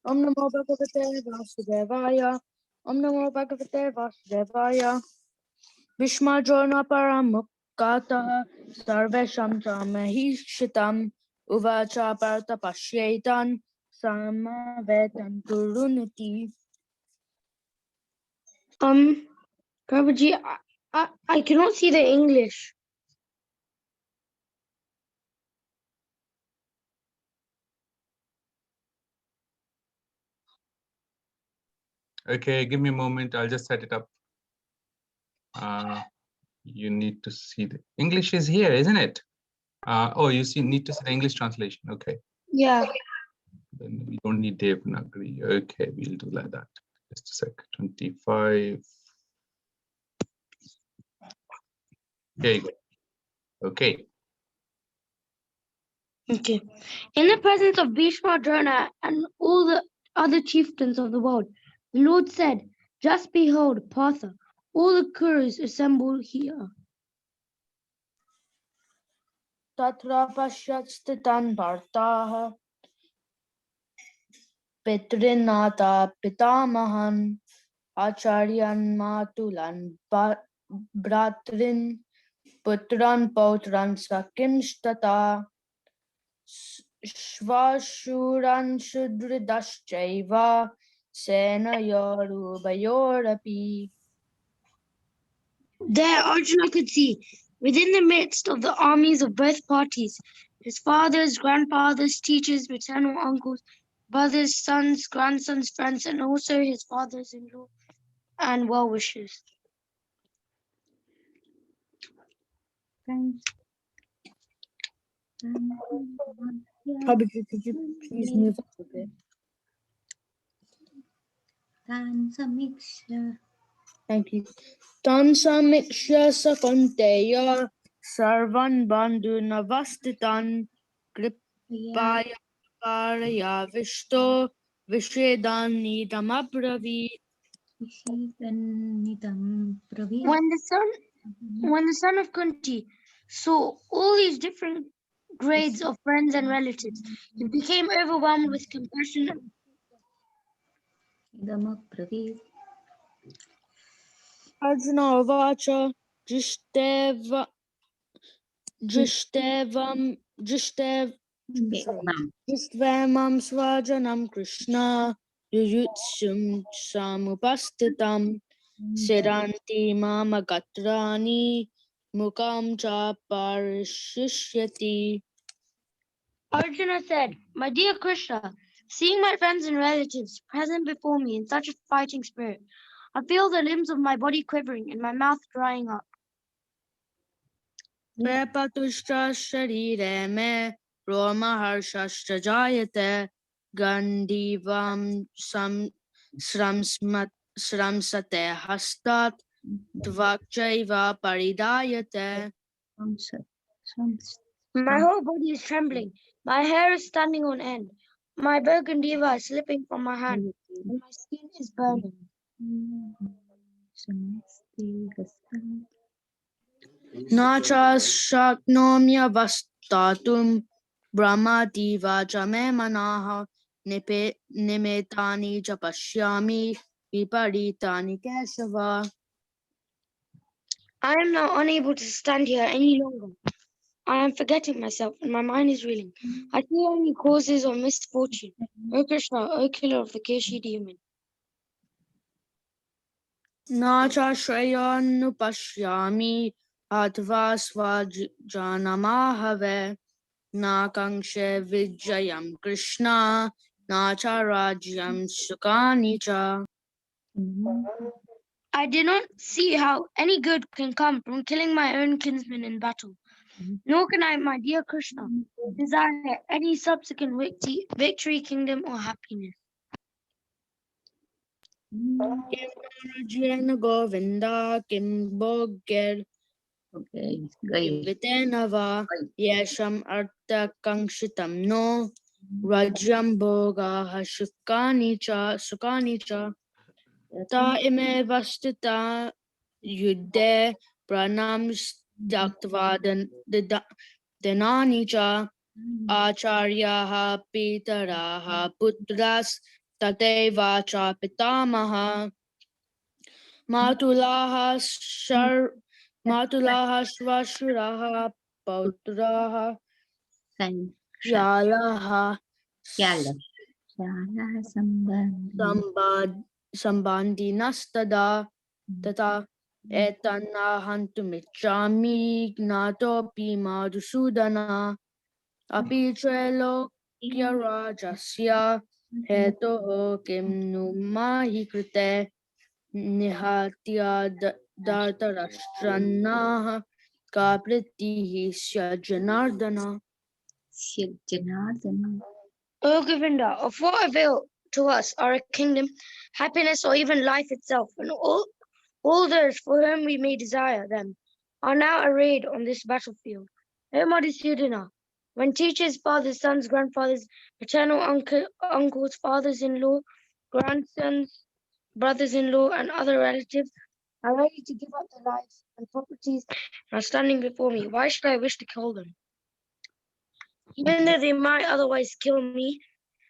Om Namo Bhagavate Vasudevaya. Om Namo Bhagavate Vasudevaya. Bhishmajarna Paramukataha Sarvesham Mahishitam Uvacha Bharata Pashyetan Samavetan Kurunati. Prabhuji, I cannot see the English. Okay, give me a moment. I'll just set it up. You need to see the English is here, isn't it? Oh, you need to see the English translation. Okay. Yeah. Then we don't need Devanagari. Okay, we'll do like that. Just a sec. 25. There you go. Okay. Okay. In the presence of Bhishma, Drona, and all the other chieftains of the world, the Lord said, "Just behold, Partha, all the Kurus assemble here." Tatra Pashyatstitan Bhartaha Pitrinata Pitamahan Acharyan Matulan Bratrin Putran Pautran Sakimstata Shvashuran Shudridaschaiva Senayorubayorapi. There Arjuna could see, within the midst of the armies of both parties, his fathers, grandfathers, teachers, maternal uncles, brothers, sons, grandsons, friends, and also his fathers-in-law and well-wishers. Prabhuji, could you please move up a bit? Thank you. Tan Samiksha Sakunteya Sarvan Bandhu Navastitan Kripaya Paraya Vishto Vishedan Nidam Abravi. When the son of Kunti saw all these different grades of friends and relatives, he became overwhelmed with compassion. Arjuna Vacha Jistvamam Swajanam Krishna Yuyutsum Samupastitam Siranti Mama Gatrani Mukam Cha Parishishyati. Arjuna said, "My dear Krishna, seeing my friends and relatives present before me in such a fighting spirit, I feel the limbs of my body quivering and my mouth drying up. Prepatushta Sharire Me Roma Harshashta Jayate Gandivam Sramsate Hastat Tvakchaiva Paridayate. My whole body is trembling. My hair is standing on end. My Burgundiva is slipping from my hand, and my skin is burning." Nacha Shaknomya Vastatum Brahmati Vachame Manaha Nimetani Japashyami Viparitani Keshava. I am now unable to stand here any longer. I am forgetting myself, and my mind is reeling. I see only causes of misfortune. O Krishna, O killer of the Keshi demon. Nacha Shrayanu Atva Svajanamahave Nakangshe Vijayam Krishna Nacha Rajyam Sukanicha. I do not see how any good can come from killing my own kinsmen in battle. Nor can I, my dear Krishna, desire any subsequent victory, kingdom, or happiness. Rajyana Govinda Kim Bogger Vitenava Yesham Artha Kangshitam No Rajyam Boga Sukanicha Ta ime vastita yudde pranam staktva denani cha acharyaha pitaraha putras Tateva cha pitamaha matulaha swashuraha pautraha yalaha sambandinastada tata etanahantumichami gnatopi madhusudana api trelokya rajasya hetoho kimnumahi krite nihatya dartarashtranaha kapritihi janardana. O Govinda, of what avail to us are a kingdom, happiness, or even life itself, when all those for whom we may desire them are now arrayed on this battlefield? O Madhusudana, when teachers, fathers, sons, grandfathers, paternal uncles, fathers-in-law, grandsons, brothers-in-law, and other relatives are ready to give up their lives and properties and are standing before me, why should I wish to kill them? Even though they might otherwise kill me,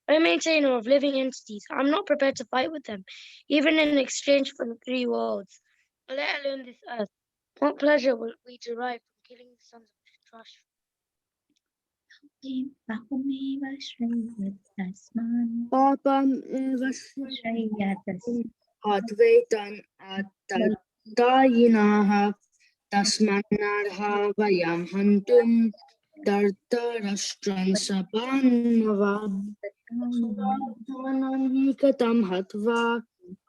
O maintainer of living entities, I am not prepared to fight with them, even in exchange for the three worlds, let alone this earth. What pleasure will we derive from killing the sons of Dhritarashtra? Papam advaitan atayinaha tasmannarha vayam hantum dartarashtran sabannava Suvananikatam hatva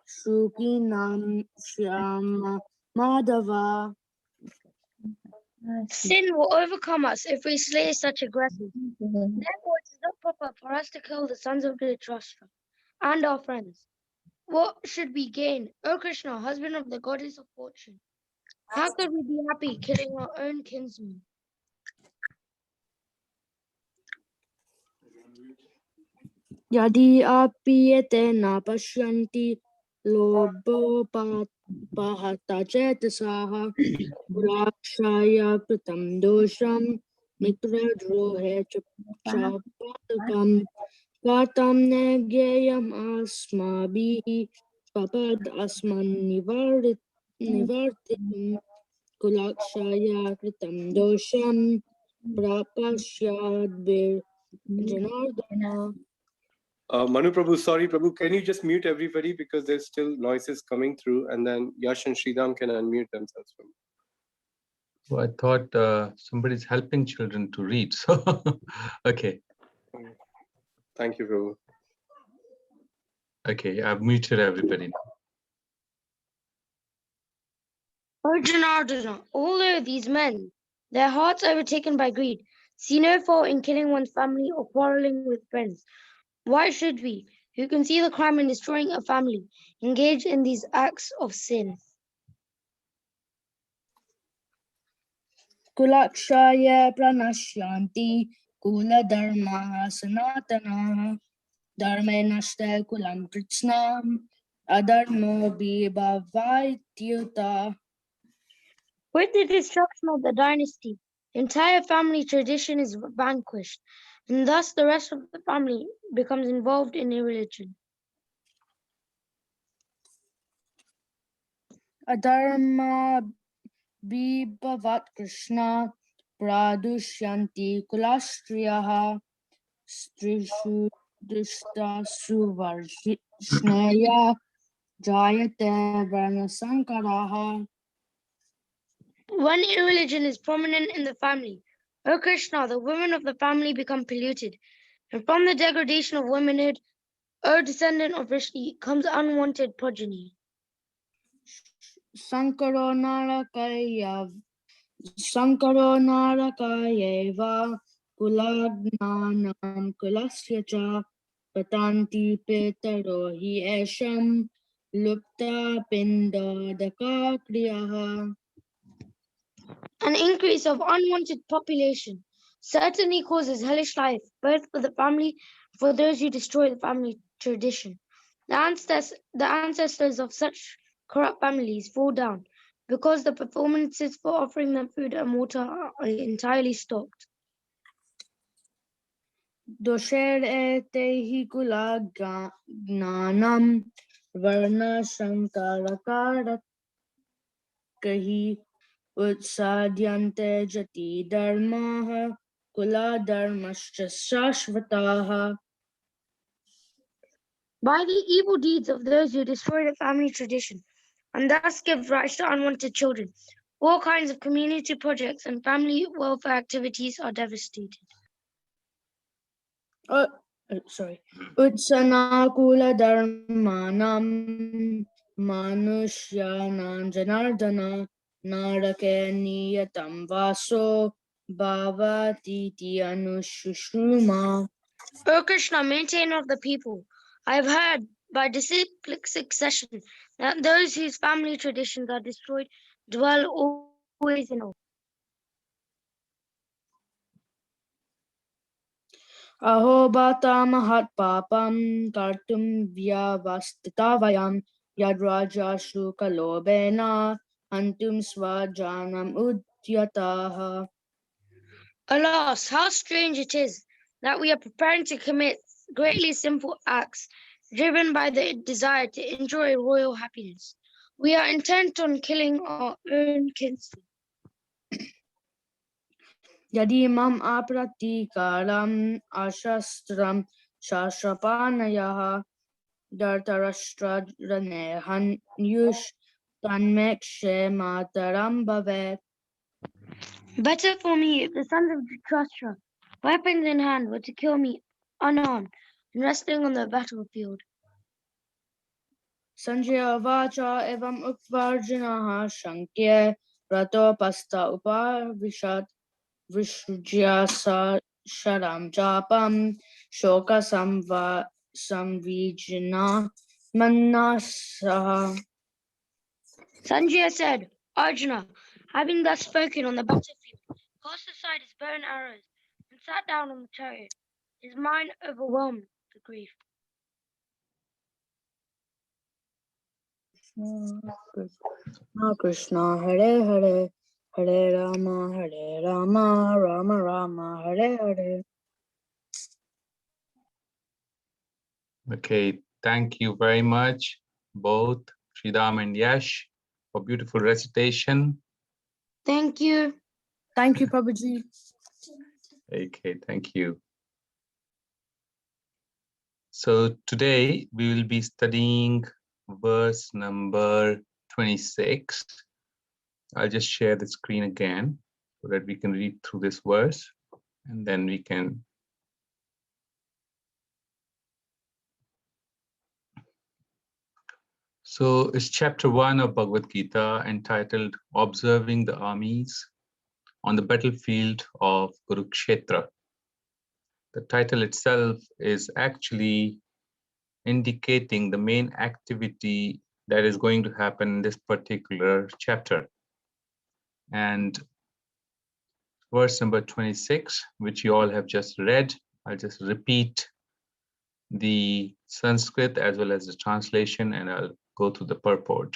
shukinam shyama madhava. Sin will overcome us if we slay such aggressors. Therefore, it is not proper for us to kill the sons of Dhritarashtra and our friends. What should we gain, O Krishna, husband of the goddess of fortune? How could we be happy killing our own kinsmen? Yadi apiyete na pashyanti lobo pahata chetasaha rakshaya kritam dosham mitra drohe chapatakam katam negayam asmabihi papad asman nivartitum kulakshaya kritam dosham prapashyadbir janardana. Manu Prabhu, sorry Prabhu, can you just mute everybody because there's still noises coming through, and then Yash and Sridham can unmute themselves from. So I thought somebody's helping children to read. So, okay. Thank you, Prabhu. Okay, I've muted everybody now. O Janardana, although these men, their hearts overtaken by greed, see no fault in killing one's family or quarreling with friends, why should we, who can see the crime in destroying a family, engage in these acts of sin? Kulakshaya pranashyanti kula dharma sanatana dharme nashte kulam kritsnam adharmo bhavaityuta. With the destruction of the dynasty, entire family tradition is vanquished, and thus the rest of the family becomes involved in irreligion. Adharma bhavat krishna pradushyanti kulastriyaha strishu drishtasu varshneya jayate varnasankaraha. When irreligion is prominent in the family, O Krishna, the women of the family become polluted, and from the degradation of womanhood, O descendant of Rishi, comes unwanted progeny. Sankaro narakayeva kulagnanam kulasya cha patanti petaro hi esham lupta pindadaka kriyaha. An increase of unwanted population certainly causes hellish life, both for the family and for those who destroy the family tradition. The ancestors of such corrupt families fall down because the performances for offering them food and water are entirely stopped. Dosheretehi kula gnanam varna shankarakahi utsadyante jati dharmaha kula dharmascha shashvataha. By the evil deeds of those who destroy the family tradition and thus give rise to unwanted children, all kinds of community projects and family welfare activities are devastated. Utsana kula dharmanam manushyanam janardana narake niyatam vaso bhavatiti anushushuma. O Krishna, maintainer of the people, I have heard by disciplic succession that those whose family traditions are destroyed dwell always in hell. Aho bata mahat papam kartum vyavastitavayam yadrajashu kalobena antum swajanam udyataha. Alas, how strange it is that we are preparing to commit greatly sinful acts driven by the desire to enjoy royal happiness. We are intent on killing our own kinsmen. Yadi mam apratikaram ashastram shashrapanayaha dartarashtradranehan yush tanmekshe mataram bhavet. Better for me if the sons of Dhritarashtra, weapons in hand, were to kill me unarmed and resting on the battlefield. Sanjaya vacha evam ukvarjinaha shankye ratopasta upavishat vishrujya sharam japam shoka samvijna manasaha. Sanjaya said, Arjuna, having thus spoken on the battlefield, cast aside his bow and arrows and sat down on the chariot, his mind overwhelmed with grief. Krishna Hare Hare Hare Rama Rama Rama Hare Hare. Okay, thank you very much, both Sridham and Yash, for beautiful recitation. Thank you. Thank you, Prabhuji. Okay, thank you. So today we will be studying verse number 26. I'll just share the screen again so that we can read through this verse and then we can. So it's chapter 1 of Bhagavad Gita entitled Observing the Armies on the Battlefield of Kurukshetra. The title itself is actually indicating the main activity that is going to happen in this particular chapter. And verse number 26, which you all have just read, I'll just repeat the Sanskrit as well as the translation, and I'll go through the purport.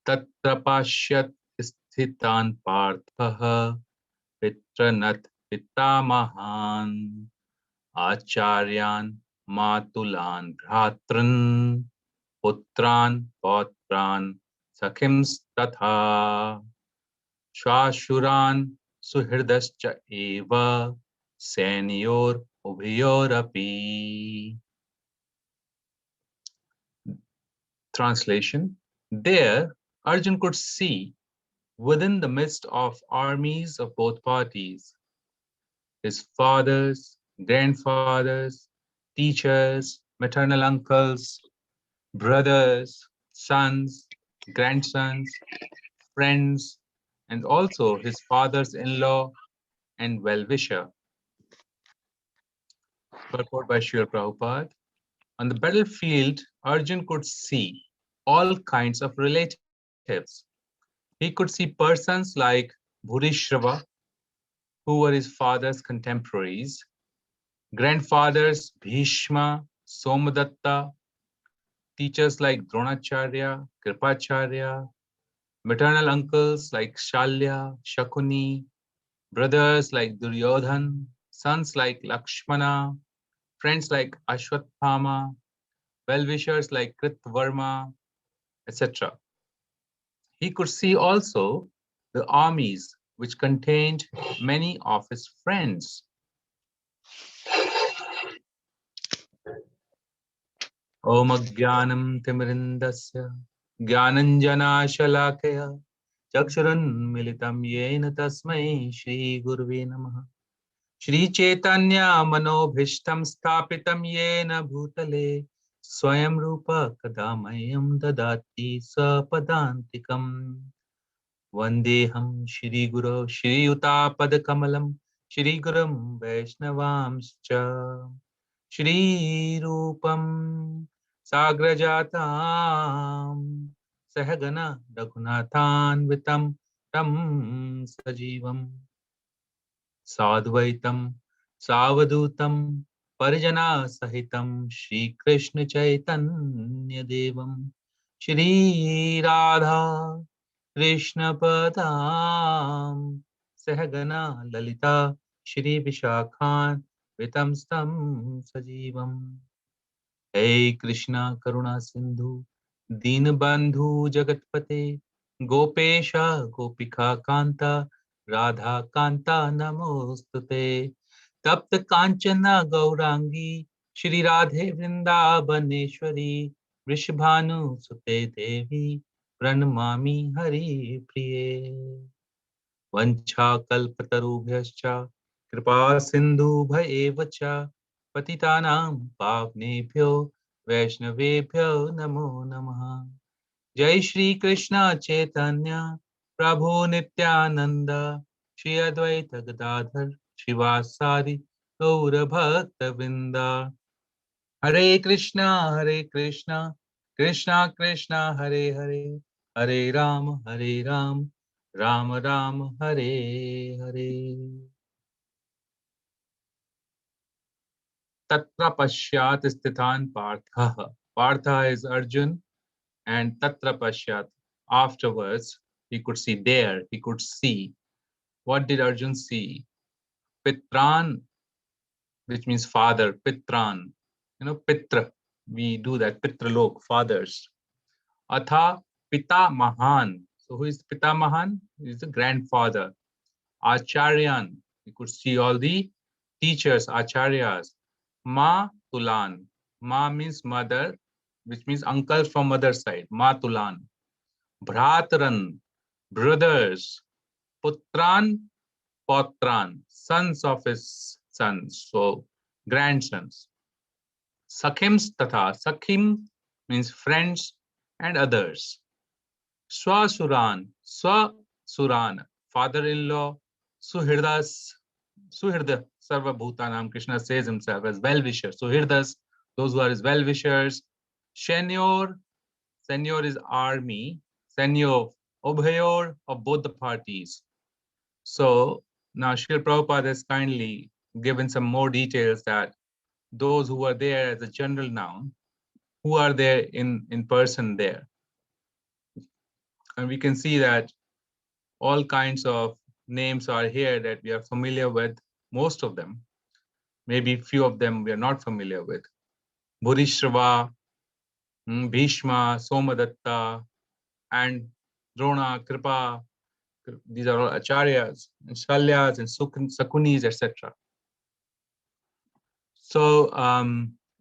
Tatra pashyat sthitan parthaha pitranat pitamahan acharyan matulan bhratran putran pautran sakhims tatha shashuran suhridascha eva senior ubhayorapi. Translation. There, Arjun could see within the midst of armies of both parties his fathers, grandfathers, teachers, maternal uncles, brothers, sons, grandsons, friends, and also his father's-in-law and well-wisher. Purport by Srila Prabhupada. On the battlefield, Arjun could see all kinds of relatives. He could see persons like Bhurishrava, who were his father's contemporaries, grandfathers Bhishma, Somadatta, teachers like Dronacharya, Kripacharya, maternal uncles like Shalya, Shakuni, brothers like Duryodhan, sons like Lakshmana, friends like Ashwathama, well-wishers like Kritvarma, etc. He could see also the armies which contained many of his friends. Om Jnanam Timirindasya Jnananjana Chakshurun Militam Yena Tasmai Shri Gurve Namaha Shri Chaitanya Manobhishtam Sthapitam Yena Bhutale Swayam Rupa Kadamayam Dadati Sapadantikam Vandeham Shri Guru Shri Utapada Kamalam Shri Gurum Vaishnavamscha Shri Rupam Sagrajatam Sahagana Raghunathan Vitam Tam Sajivam Sadvaitam Savadutam Parijana Sahitam Shri Krishna Chaitanya Devam Shri Radha Krishna Padam Sahagana Lalita Shri Vishakhan Vitam Stam Sajivam Hey Krishna Karuna Sindhu Dinabandhu Jagatpate Gopesha Gopika Kanta Radha Kanta Namostute Tapta Kanchana Gaurangi Shri Radhe Vrindavaneshwari Vrishabhanu Sute Devi Pranamami Hari Priye Vancha Kalpatarubhyascha Kripa Sindhu Bhaevacha Patitanam Pavnebhyo Vaishnavebhyo Namo Namaha Jai Shri Krishna Chaitanya Prabhu Nityananda Shri Advaita Gadadhar Shivasari Gaura Bhakta Vrinda Hare Krishna Krishna Krishna Hare Hare Hare Ram Ram Ram Hare Hare Tatra Pashyat Stithan Partha. Partha is Arjun and Tatra Pashyat. Afterwards, he could see there, he could see. What did Arjun see? Pitran, which means father, Pitran. Pitra. We do that, Pitralok, fathers. Atha Pita Mahan. So who is Pita Mahan? He is the grandfather. Acharyan. You could see all the teachers, Acharyas. Ma Tulan. Ma means mother, which means uncle from mother's side. Ma Tulan. Bhratran. Brothers. Putran. Potran. Sons of his sons. So grandsons. Sakhims Tatha. Sakhim means friends and others. Swasuran, Swasuran, father-in-law, Suhirdas, Suhirda, Sarva Bhutanam, Krishna says himself as well-wishers. Suhirdas, those who are his well-wishers. Shenyor, Senyor is army, Senyor, Obhayor of both the parties. So now Srila Prabhupada has kindly given some more details that those who are there as a general noun, who are there in person there. And we can see that all kinds of names are here that we are familiar with, most of them. Maybe few of them we are not familiar with. Bhurishrava, Bhishma, Somadatta, and Drona, Kripa. These are all acharyas, and shalyas, and sakunis, etc. So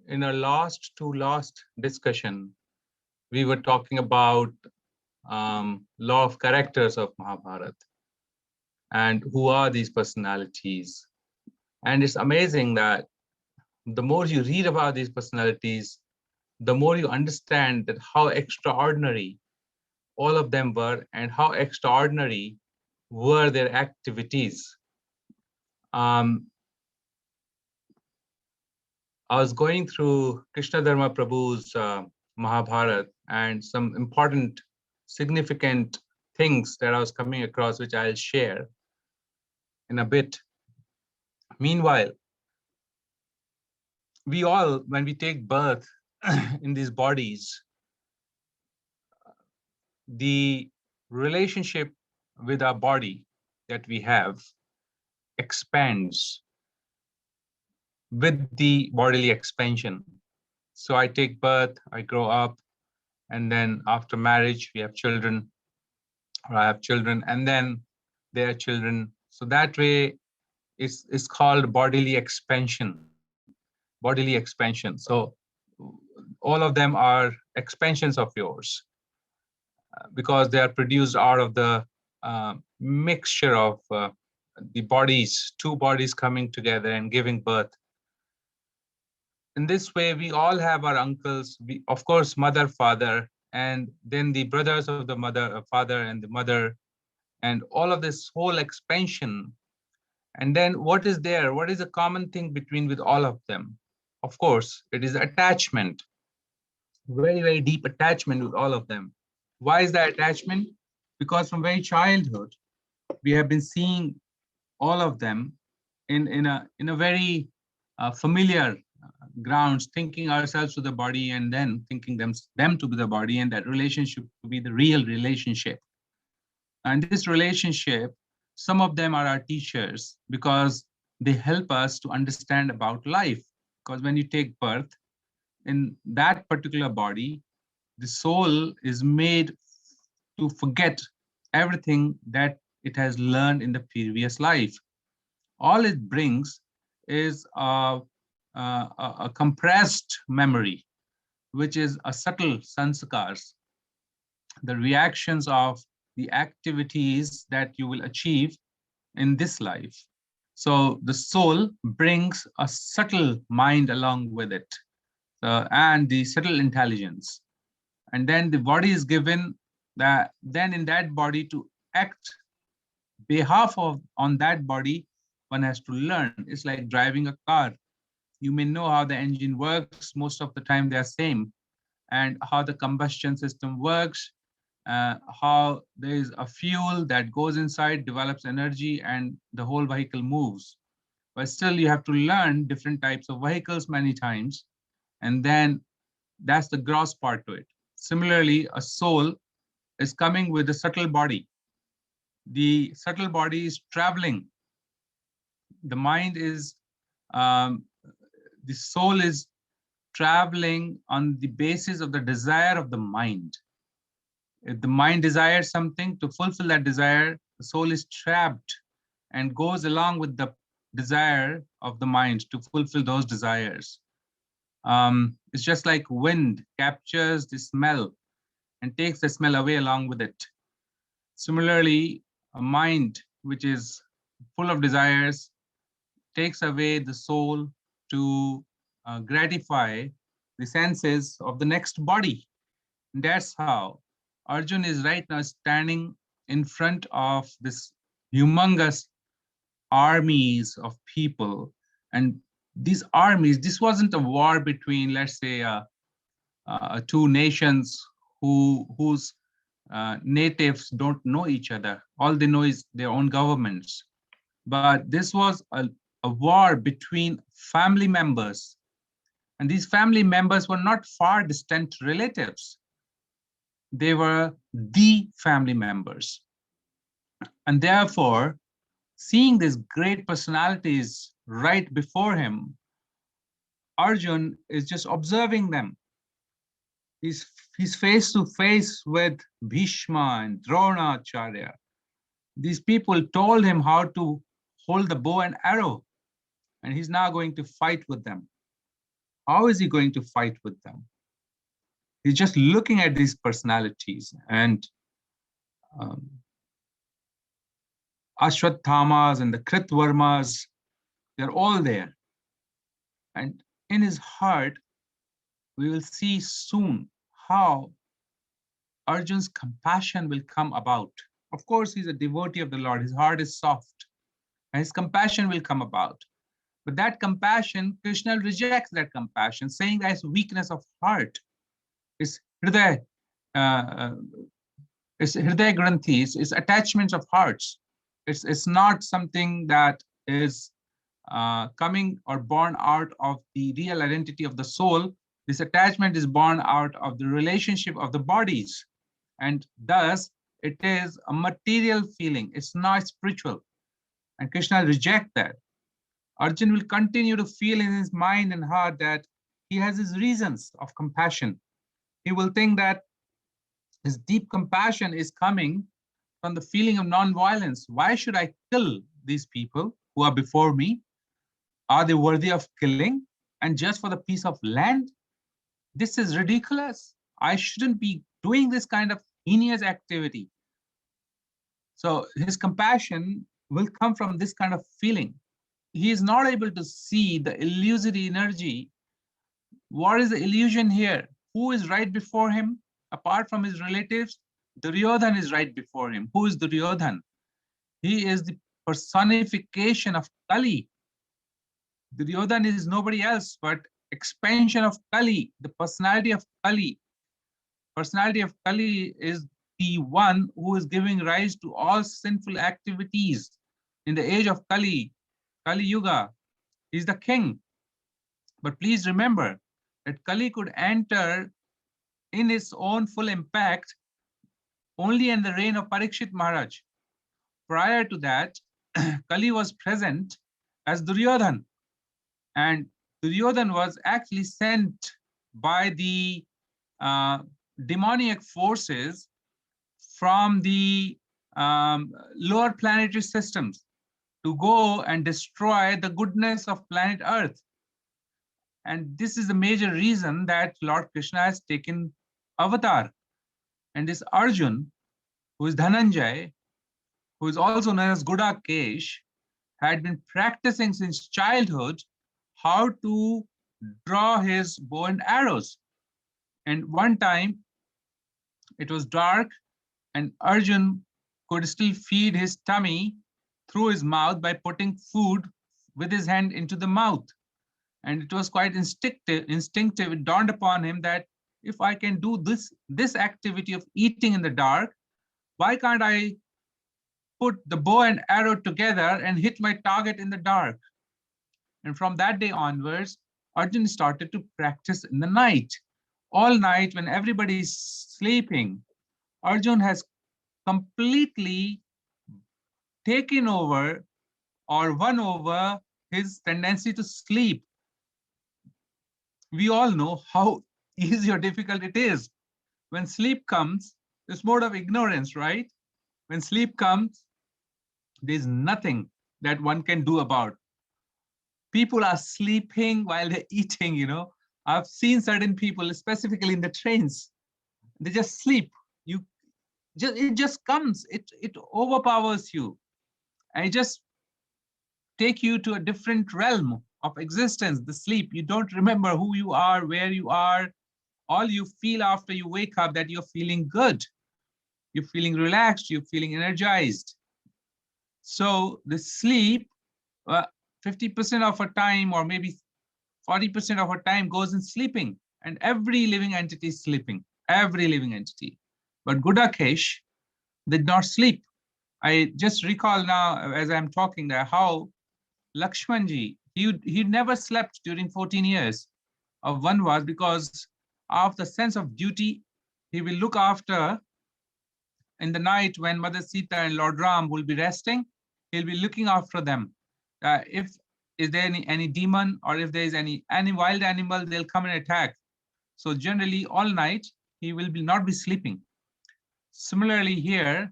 in our last discussion, we were talking about law of characters of Mahabharata and who are these personalities. And it's amazing that the more you read about these personalities, the more you understand that how extraordinary all of them were and how extraordinary were their activities. I was going through Krishna Dharma Prabhu's Mahabharata and some important, significant things that I was coming across, which I'll share in a bit. Meanwhile, we all, when we take birth in these bodies, the relationship with our body that we have expands. with the bodily expansion. So I take birth, I grow up, and then after marriage, we have children, or I have children, and then their children. So that way it's called bodily expansion. Bodily expansion. So all of them are expansions of yours because they are produced out of the mixture of the bodies, two bodies coming together and giving birth. In this way, we all have our uncles, we, of course, mother, father, and then the brothers of the mother, father, and the mother, and all of this whole expansion. And then what is there? What is the common thing between with all of them? Of course, it is attachment. Very, very deep attachment with all of them. Why is that attachment? Because from very childhood, we have been seeing all of them in a very familiar grounds, thinking ourselves to the body and then thinking them to be the body, and that relationship to be the real relationship. And this relationship, some of them are our teachers because they help us to understand about life. Because when you take birth in that particular body, the soul is made to forget everything that it has learned in the previous life. All it brings is a compressed memory, which is a subtle sanskars, the reactions of the activities that you will achieve in this life. So the soul brings a subtle mind along with it, and the subtle intelligence. And then the body is given that, then in that body to act behalf of on that body, one has to learn. It's like driving a car. You may know how the engine works, most of the time they are same, and how the combustion system works, how there is a fuel that goes inside, develops energy, and the whole vehicle moves. But still you have to learn different types of vehicles many times, and then that's the gross part to it. Similarly, a soul is coming with a subtle body. The subtle body is traveling. The mind is, the soul is traveling on the basis of the desire of the mind. If the mind desires something, to fulfill that desire, the soul is trapped and goes along with the desire of the mind to fulfill those desires. It's just like wind captures the smell and takes the smell away along with it. Similarly, a mind which is full of desires takes away the soul to gratify the senses of the next body. And that's how Arjun is right now standing in front of this humongous armies of people. And these armies, this wasn't a war between, let's say, two nations whose natives don't know each other. All they know is their own governments. But this was a war between family members. And these family members were not far distant relatives. They were the family members. And therefore, seeing these great personalities right before him, Arjun is just observing them. He's face to face with Bhishma and Dronacharya. These people told him how to hold the bow and arrow, and he's now going to fight with them. How is he going to fight with them? He's just looking at these personalities, and Ashwathamas and the Kritvarmas, they're all there. And in his heart, we will see soon how Arjun's compassion will come about. Of course, he's a devotee of the Lord. His heart is soft, and his compassion will come about. But that compassion, Krishna rejects that compassion, saying that it's weakness of heart. It's hriday, it's hriday granthis, it's attachments of hearts. It's not something that is coming or born out of the real identity of the soul. This attachment is born out of the relationship of the bodies. And thus, it is a material feeling. It's not spiritual. And Krishna rejects that. Arjun will continue to feel in his mind and heart that he has his reasons of compassion. He will think that his deep compassion is coming from the feeling of non-violence. Why should I kill these people who are before me? Are they worthy of killing? And just for the piece of land? This is ridiculous. I shouldn't be doing this kind of heinous activity. So his compassion will come from this kind of feeling. He is not able to see the illusory energy. What is the illusion here? Who is right before him? Apart from his relatives, Duryodhan is right before him. Who is Duryodhan? He is the personification of Kali. Duryodhan is nobody else but expansion of Kali, the personality of Kali. Personality of Kali is the one who is giving rise to all sinful activities in the age of Kali, Kali Yuga. He's the king. But please remember that Kali could enter in its own full impact only in the reign of Parikshit Maharaj. Prior to that, Kali was present as Duryodhan. And Duryodhan was actually sent by the demoniac forces from the lower planetary systems to go and destroy the goodness of planet Earth. And this is the major reason that Lord Krishna has taken avatar. And this Arjun, who is Dhananjay, who is also known as Gudakesh, had been practicing since childhood how to draw his bow and arrows. And one time it was dark and Arjun could still feed his tummy through his mouth by putting food with his hand into the mouth. And it was quite instinctive. It dawned upon him that if I can do this activity of eating in the dark, why can't I put the bow and arrow together and hit my target in the dark? And from that day onwards, Arjun started to practice in the night. All night when everybody's sleeping, Arjun has completely taken over or won over his tendency to sleep. We all know how easy or difficult it is. When sleep comes, this mode of ignorance, right? When sleep comes, there's nothing that one can do about. People are sleeping while they're eating, you know. I've seen certain people, specifically in the trains, they just sleep. It just comes, it overpowers you. And it just take you to a different realm of existence, the sleep. You don't remember who you are, where you are. All you feel after you wake up that you're feeling good. You're feeling relaxed, you're feeling energized. So the sleep, 50% of our time or maybe 40% of our time goes in sleeping, and every living entity is sleeping, every living entity. But Gudakesh did not sleep. I just recall now as I'm talking there how Lakshmanji, he never slept during 14 years of Vanvas because of the sense of duty. He will look after in the night when Mother Sita and Lord Ram will be resting. He'll be looking after them. If is there any demon or if there is any wild animal, they'll come and attack. So generally all night he will not be sleeping. Similarly here,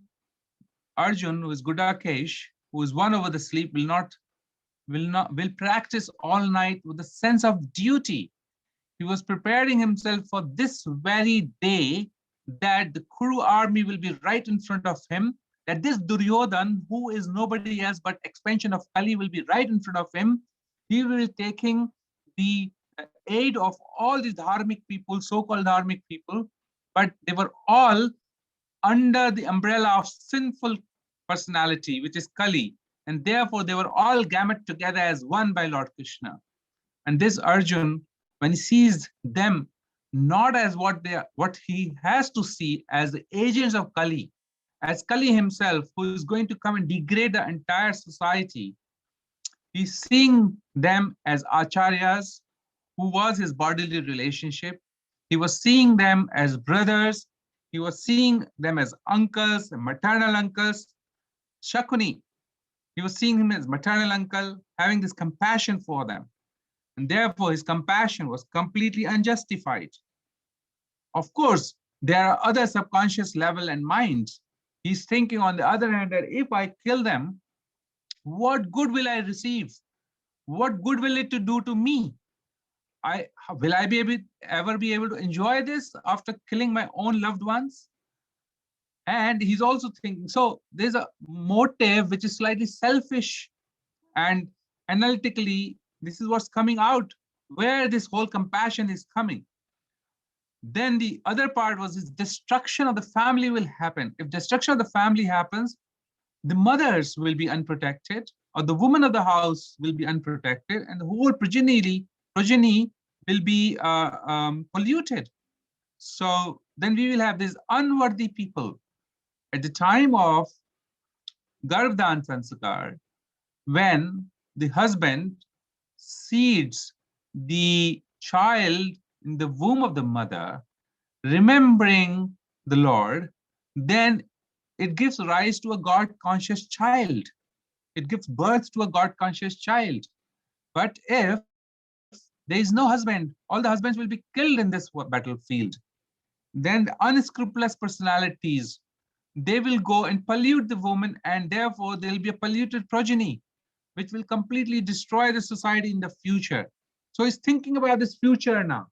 Arjun, who is Gudakesh, who is won over the sleep, will practice all night with a sense of duty. He was preparing himself for this very day that the Kuru army will be right in front of him, that this Duryodhan, who is nobody else but expansion of Kali, will be right in front of him. He will be taking the aid of all these dharmic people, so-called dharmic people, but they were all under the umbrella of sinful personality, which is Kali. And therefore, they were all gathered together as one by Lord Krishna. And this Arjun, when he sees them not as what he has to see as the agents of Kali, as Kali himself, who is going to come and degrade the entire society, he's seeing them as acharyas, who was his bodily relationship. He was seeing them as brothers. He was seeing them as uncles, maternal uncles. Shakuni, He was seeing him as maternal uncle, having this compassion for them. And therefore, his compassion was completely unjustified. Of course, there are other subconscious level and minds. He's thinking, on the other hand, that if I kill them, what good will I receive? What good will it to do to me? Will I ever be able to enjoy this after killing my own loved ones? And he's also thinking, so there's a motive which is slightly selfish, and analytically, this is what's coming out, where this whole compassion is coming. Then the other part was this destruction of the family will happen. If destruction of the family happens, the mothers will be unprotected, or the woman of the house will be unprotected, and the whole progeny will be polluted. So then we will have these unworthy people. At the time of Garbhadan Sanskar, when the husband seeds the child in the womb of the mother, remembering the Lord, then it gives rise to a God-conscious child. It gives birth to a God-conscious child. But if there is no husband, all the husbands will be killed in this battlefield. Then the unscrupulous personalities, they will go and pollute the woman, and therefore there will be a polluted progeny, which will completely destroy the society in the future. So he's thinking about this future now.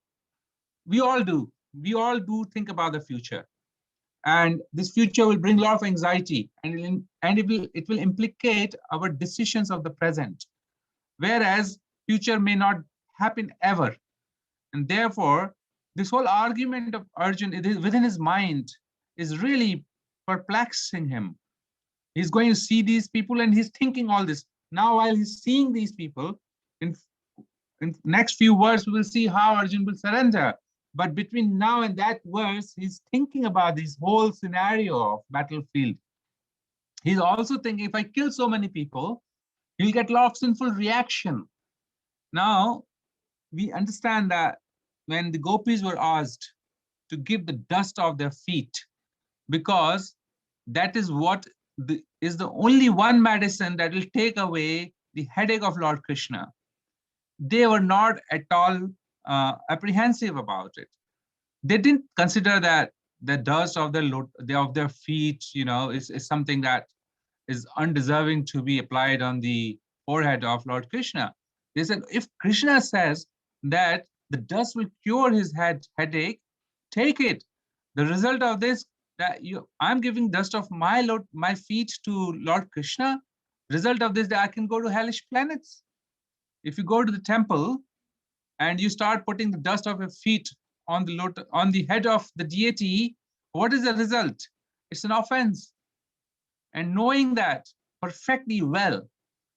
We all do. We all do think about the future. And this future will bring a lot of anxiety, and it will implicate our decisions of the present. Whereas future may not happen ever. And therefore, this whole argument of Arjun within his mind is really perplexing him. He's going to see these people and he's thinking all this. Now, while he's seeing these people, in next few words, we will see how Arjun will surrender. But between now and that verse, he's thinking about this whole scenario of battlefield. He's also thinking, if I kill so many people, he'll get a lot of sinful reaction. Now, we understand that when the gopis were asked to give the dust off their feet, because that is what is the only one medicine that will take away the headache of Lord Krishna. They were not at all apprehensive about it. They didn't consider that the dust of their feet, is something that is undeserving to be applied on the forehead of Lord Krishna. They said, if Krishna says that the dust will cure his headache, take it. The result of this, that I'm giving dust of my feet to Lord Krishna. Result of this, that I can go to hellish planets. If you go to the temple and you start putting the dust of your feet on the head of the deity, what is the result? It's an offense. And knowing that perfectly well,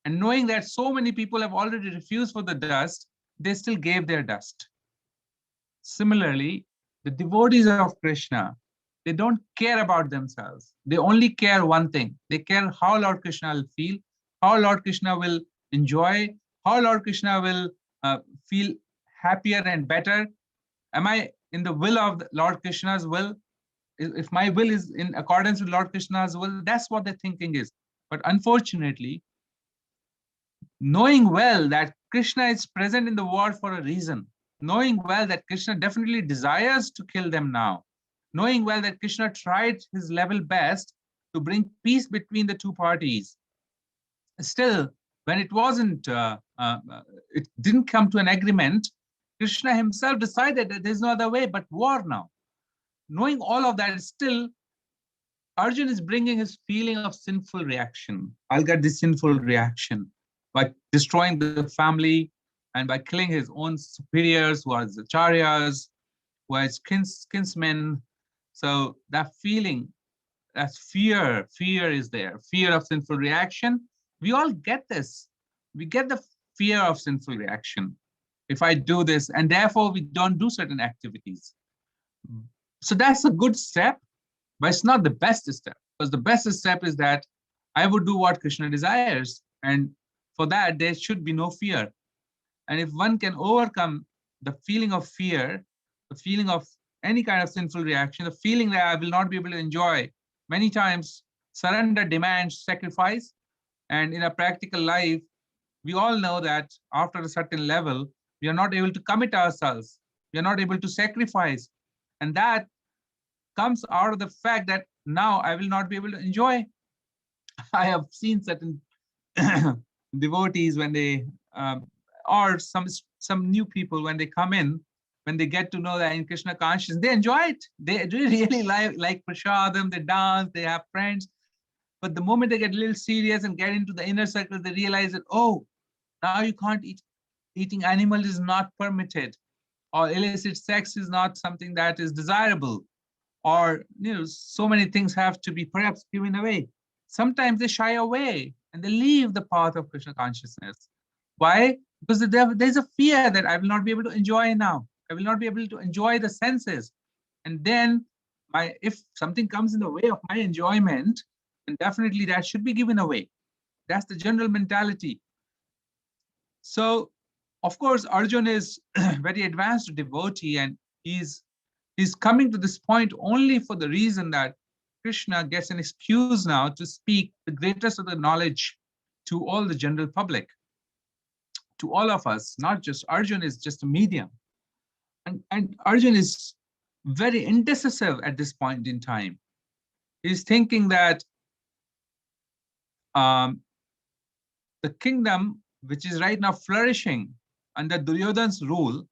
and knowing that so many people have already refused for the dust, they still gave their dust. Similarly, the devotees of Krishna, they don't care about themselves. They only care one thing. They care how Lord Krishna will feel, how Lord Krishna will enjoy, how Lord Krishna will feel happier and better. Am I in the will of Lord Krishna's will? If my will is in accordance with Lord Krishna's will, that's what their thinking is. But unfortunately, knowing well that Krishna is present in the world for a reason, knowing well that Krishna definitely desires to kill them now, knowing well that Krishna tried his level best to bring peace between the two parties, still, when it wasn't, it didn't come to an agreement, Krishna himself decided that there's no other way but war now. Knowing all of that, still, Arjun is bringing his feeling of sinful reaction. I'll get this sinful reaction by destroying the family and by killing his own superiors, who are the acharyas, who are his kinsmen. So that feeling, that fear is there, fear of sinful reaction. We all get this. We get the fear of sinful reaction. If I do this, and therefore we don't do certain activities. So that's a good step, but it's not the best step, because the best step is that I would do what Krishna desires. And for that, there should be no fear. And if one can overcome the feeling of fear, the feeling of any kind of sinful reaction, the feeling that I will not be able to enjoy, many times surrender demands sacrifice. And in a practical life, we all know that after a certain level, we are not able to commit ourselves. We are not able to sacrifice. And that comes out of the fact that now I will not be able to enjoy. I have seen certain devotees when they, or some new people when they come in, when they get to know that in Krishna consciousness, they enjoy it. They really like prasadam, they dance, they have friends. But the moment they get a little serious and get into the inner circle, they realize that, oh, now you can't eat. Eating animal is not permitted, or illicit sex is not something that is desirable, or so many things have to be perhaps given away. Sometimes they shy away and they leave the path of Krishna consciousness. Why? Because there's a fear that I will not be able to enjoy now. I will not be able to enjoy the senses. And then if something comes in the way of my enjoyment, then definitely that should be given away. That's the general mentality. So, of course, Arjun is very advanced devotee, and he's coming to this point only for the reason that Krishna gets an excuse now to speak the greatest of the knowledge to all the general public, to all of us. Not just Arjun is just a medium. And Arjun is very indecisive at this point in time. He's thinking that the kingdom, which is right now flourishing under Duryodhana's rule,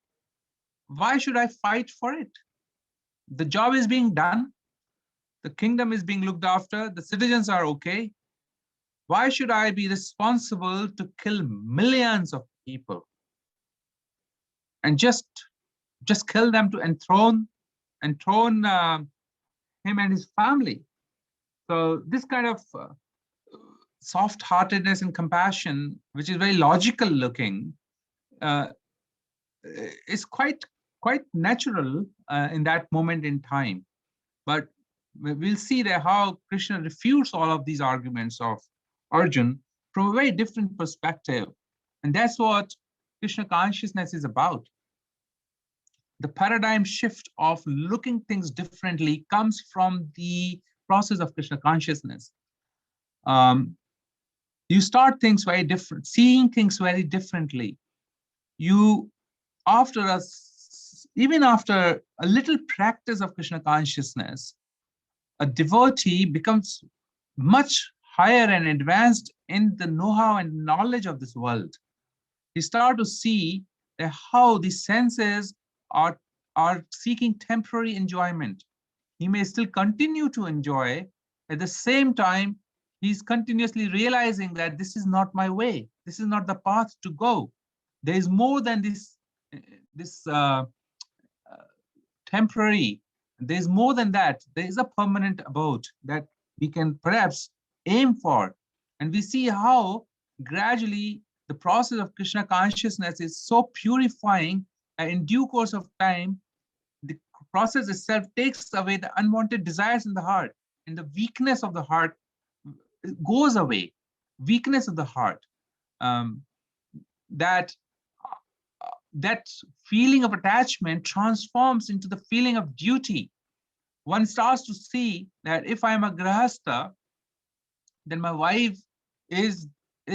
why should I fight for it? The job is being done. The kingdom is being looked after. The citizens are okay. Why should I be responsible to kill millions of people and just kill them to enthrone him and his family? So this kind of soft-heartedness and compassion, which is very logical looking, is quite natural in that moment in time. But we'll see that how Krishna refutes all of these arguments of Arjun from a very different perspective. And that's what Krishna consciousness is about. The paradigm shift of looking things differently comes from the process of Krishna consciousness. You start things very different, seeing things very differently. You, even after a little practice of Krishna consciousness, a devotee becomes much higher and advanced in the know-how and knowledge of this world. You start to see how the senses are seeking temporary enjoyment. He may still continue to enjoy. At the same time, he's continuously realizing that this is not my way. This is not the path to go. There is more than this temporary. There's more than that. There is a permanent abode that we can perhaps aim for. And we see how gradually the process of Krishna consciousness is so purifying, and in due course of time, the process itself takes away the unwanted desires in the heart, and the weakness of the heart goes away. Weakness of the heart, that feeling of attachment transforms into the feeling of duty. One starts to see that if I'm a grahastha, then my wife is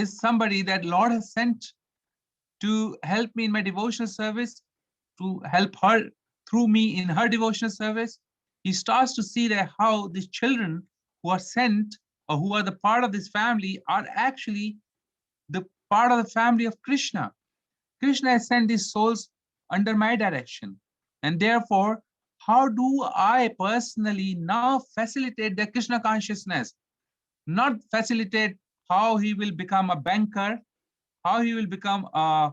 somebody that Lord has sent to help me in my devotional service, to help her through me in her devotional service. He starts to see that how the children who are sent or who are the part of this family are actually the part of the family of Krishna. Krishna has sent these souls under my direction. And therefore, how do I personally now facilitate the Krishna consciousness? Not facilitate how he will become a banker, how he will become a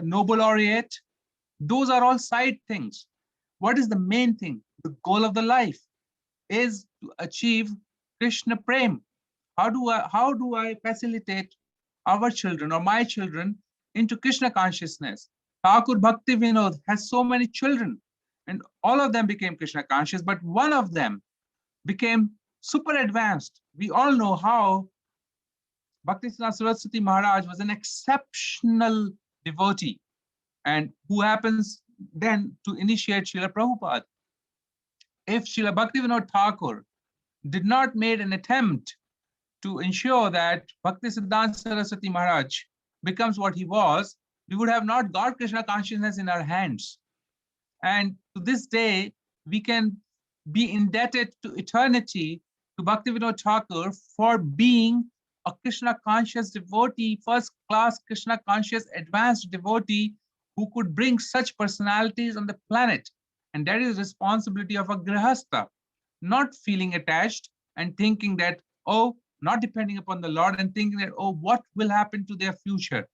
Nobel laureate. Those are all side things. What is the main thing? The goal of the life is to achieve Krishna Prem. How do I facilitate our children or my children into Krishna consciousness? Thakur Bhakti Vinod has so many children, and all of them became Krishna conscious, but one of them became super advanced. We all know how Bhaktisiddhanta Saraswati Maharaj was an exceptional devotee, and who happens then to initiate Srila Prabhupada. If Srila Bhaktivinoda Thakur did not make an attempt to ensure that Bhaktisiddhanta Saraswati Maharaj becomes what he was, we would have not got Krishna consciousness in our hands. And to this day, we can be indebted to eternity to Bhaktivinoda Thakur for being a Krishna conscious devotee, first class Krishna conscious advanced devotee who could bring such personalities on the planet. And that is responsibility of a grihastha, not feeling attached and thinking that, oh, not depending upon the Lord and thinking that, oh, what will happen to their future?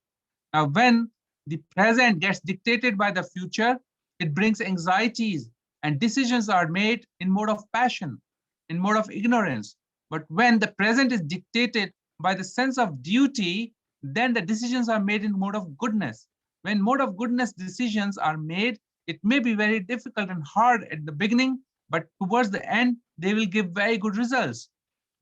Now, when the present gets dictated by the future, it brings anxieties and decisions are made in mode of passion, in mode of ignorance. But when the present is dictated by the sense of duty, then the decisions are made in mode of goodness. When mode of goodness decisions are made, it may be very difficult and hard at the beginning, but towards the end, they will give very good results.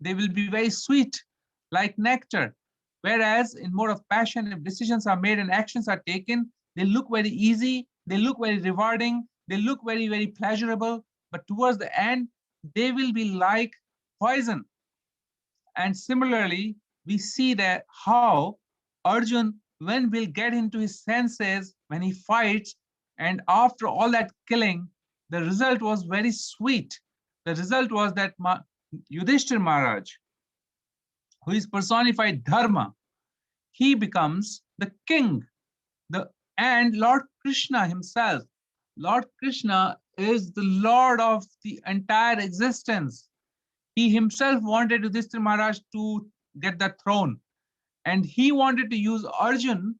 They will be very sweet, like nectar. Whereas in mode of passion, if decisions are made and actions are taken, they look very easy, they look very rewarding, they look very, very pleasurable, but towards the end, they will be like poison. And similarly, we see that how Arjun, when will get into his senses, when he fights, and after all that killing, the result was very sweet. The result was that Yudhishthir Maharaj, who is personified Dharma, he becomes the king. And Lord Krishna himself, Lord Krishna is the Lord of the entire existence. He himself wanted Yudhishthira Maharaj to get the throne. And he wanted to use Arjun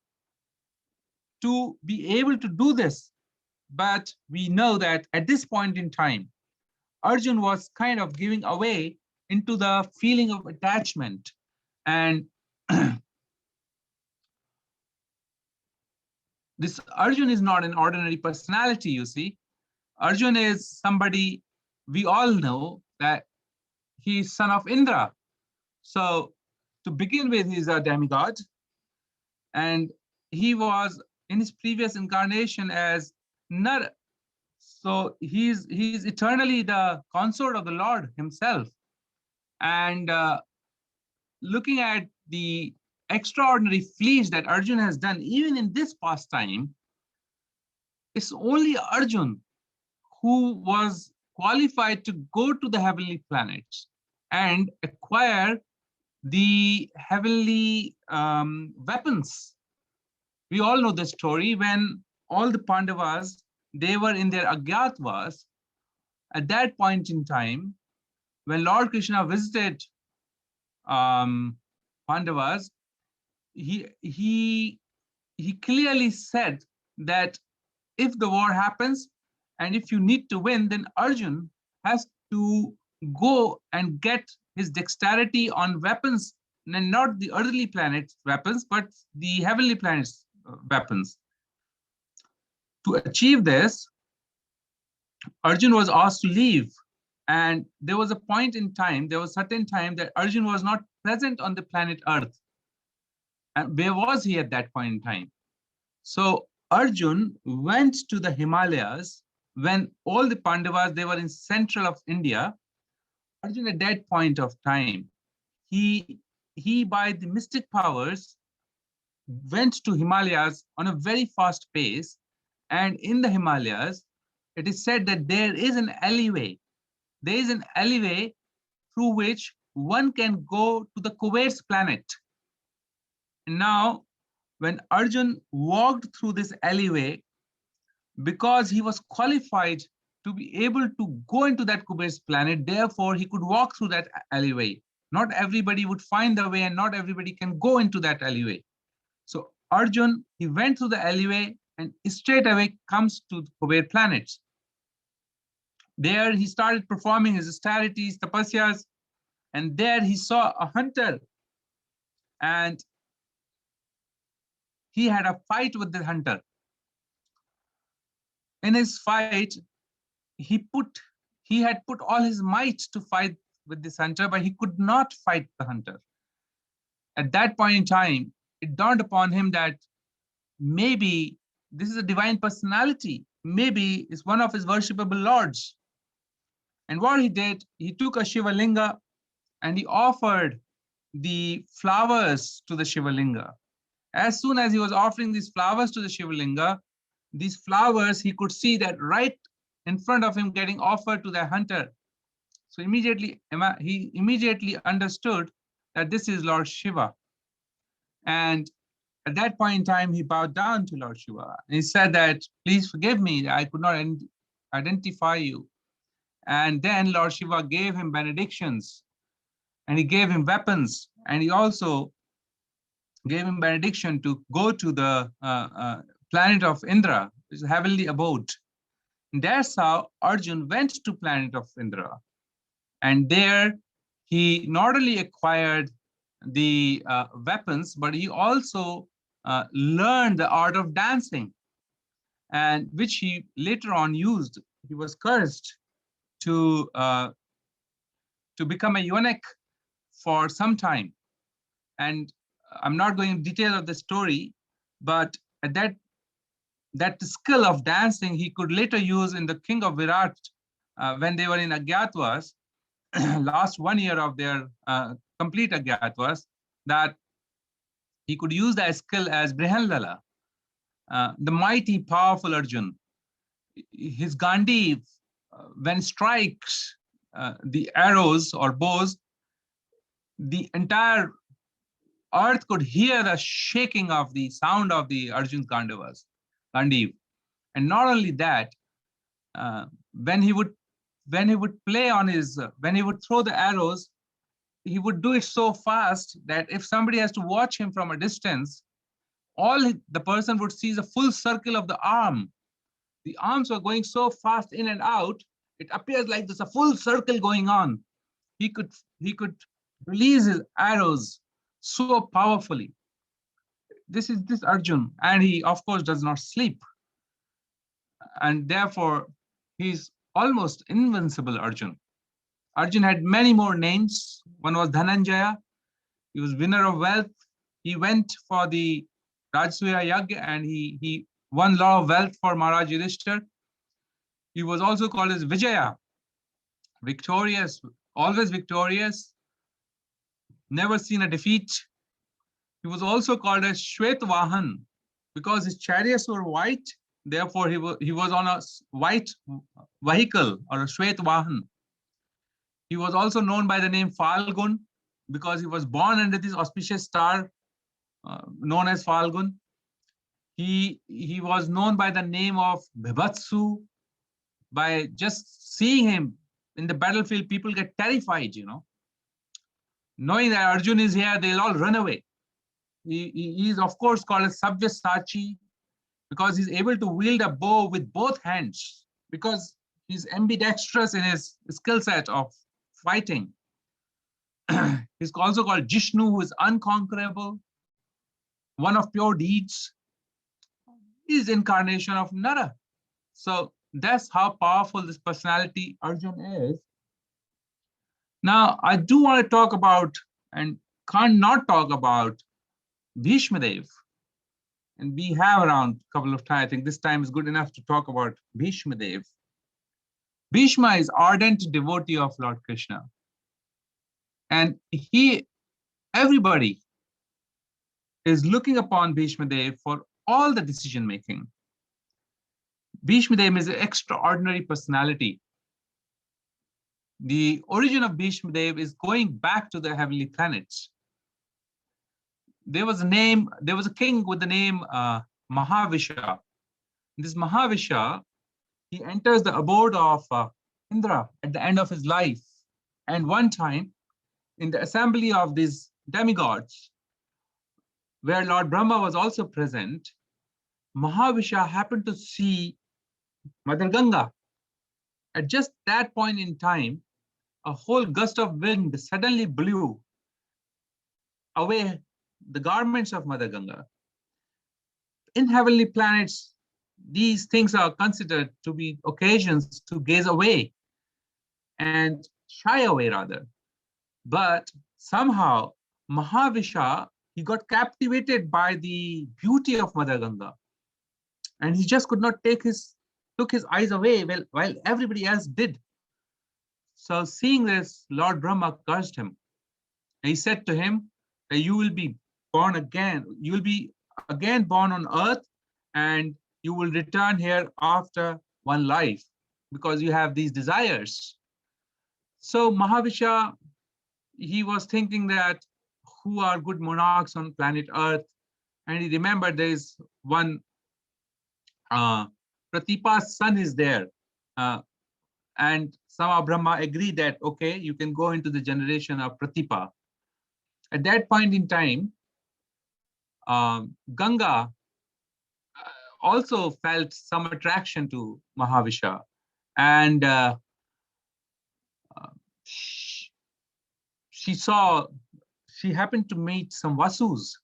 to be able to do this. But we know that at this point in time, Arjun was kind of giving away into the feeling of attachment. And this Arjun is not an ordinary personality, you see. Arjun is somebody we all know that he's son of Indra. So to begin with, he's a demigod. And he was in his previous incarnation as Nar. So he's eternally the consort of the Lord himself. And looking at the extraordinary feats that Arjun has done, even in this pastime, it's only Arjun who was qualified to go to the heavenly planets and acquire the heavenly weapons. We all know the story when all the Pandavas, they were in their Agyatvas. At that point in time, when Lord Krishna visited Pandavas, he clearly said that if the war happens and if you need to win, then Arjun has to go and get his dexterity on weapons, and not the earthly planet's weapons, but the heavenly planet's weapons. To achieve this, Arjun was asked to leave. And there was a point in time, there was a certain time that Arjun was not present on the planet Earth. And where was he at that point in time? So Arjun went to the Himalayas when all the Pandavas, they were in central of India. Arjun at that point of time, he by the mystic powers went to Himalayas on a very fast pace. And in the Himalayas, it is said that there is an alleyway. There is an alleyway through which one can go to the Kuber's planet. And now, when Arjun walked through this alleyway, because he was qualified to be able to go into that Kuber's planet, therefore he could walk through that alleyway. Not everybody would find the way and not everybody can go into that alleyway. So Arjun, he went through the alleyway and straight away comes to the Kuber planets. There he started performing his austerities, tapasyas, and there he saw a hunter and he had a fight with the hunter. In his fight, he had put all his might to fight with this hunter, but he could not fight the hunter. At that point in time, it dawned upon him that maybe this is a divine personality. Maybe it's one of his worshipable lords. And what he did, he took a Shiva Linga and he offered the flowers to the Shivalinga. As soon as he was offering these flowers to the Shivalinga, these flowers, he could see that right in front of him getting offered to the hunter. So immediately, he immediately understood that this is Lord Shiva. And at that point in time, he bowed down to Lord Shiva. And he said that, please forgive me, I could not identify you. And then Lord Shiva gave him benedictions, and he gave him weapons, and he also gave him benediction to go to the planet of Indra, which is a heavenly abode. And that's how Arjun went to planet of Indra. And there he not only acquired the weapons, but he also learned the art of dancing, and which he later on used. He was cursed to become a eunuch for some time. And I'm not going into detail of the story, but that skill of dancing he could later use in the king of Virat when they were in Agyatwas, last 1 year of their complete Agyatwas, that he could use that skill as Brihanlala, the mighty, powerful Arjun. His Gandhi, when strikes the arrows or bows, the entire earth could hear the shaking of the sound of the Arjun's Gandhi. And not only that, when he would play on his, when he would throw the arrows, he would do it so fast that if somebody has to watch him from a distance, the person would see is a full circle of the arm. The arms were going so fast in and out, it appears like there's a full circle going on. He could release his arrows so powerfully. This is this Arjun, and he of course does not sleep, and therefore he's almost invincible Arjun. Arjun had many more names. One was Dhananjaya. He was winner of wealth. He went for the Rajasuya Yagya and he won a lot of wealth for Maharaj Yudhishthir. He was also called as Vijaya, victorious, always victorious, never seen a defeat. He was also called as Shvetvahan because his chariots were white. Therefore, he was on a white vehicle or a Shvetvahan. He was also known by the name Falgun because he was born under this auspicious star known as Falgun. He was known by the name of Bhibatsu. By just seeing him in the battlefield, people get terrified, Knowing that Arjun is here, they'll all run away. He is, of course, called as Sabyasachi because he's able to wield a bow with both hands because he's ambidextrous in his skill set of fighting. He's also called Jishnu, who is unconquerable, one of pure deeds. He's incarnation of Nara. So that's how powerful this personality Arjun is. Now, I do want to talk about, and can't not talk about, Bhishma Dev. And we have around a couple of times. I think this time is good enough to talk about Bhishma Dev. Bhishma is ardent devotee of Lord Krishna. And everybody is looking upon Bhishma Dev for all the decision making. Bhishma Dev is an extraordinary personality. The origin of Bhishma Dev is going back to the heavenly planets. There was a king with the name Mahavisha. This Mahavisha, he enters the abode of Indra at the end of his life. And one time, in the assembly of these demigods, where Lord Brahma was also present, Mahavisha happened to see Mother Ganga. At just that point in time, a whole gust of wind suddenly blew away the garments of Mother Ganga. In heavenly planets, these things are considered to be occasions to gaze away and shy away rather. But somehow Mahavisha, he got captivated by the beauty of Mother Ganga. And he just could not took his eyes away while everybody else did. So seeing this, Lord Brahma cursed him. And he said to him that you will be born again. You will be again born on earth, and you will return here after one life because you have these desires. So Mahavisha, he was thinking that who are good monarchs on planet Earth, and he remembered there is one Pratipa's son is there, and somehow Brahma agreed that okay, you can go into the generation of Pratipa. At that point in time, Ganga also felt some attraction to Mahavisha, and she, she happened to meet some Vasus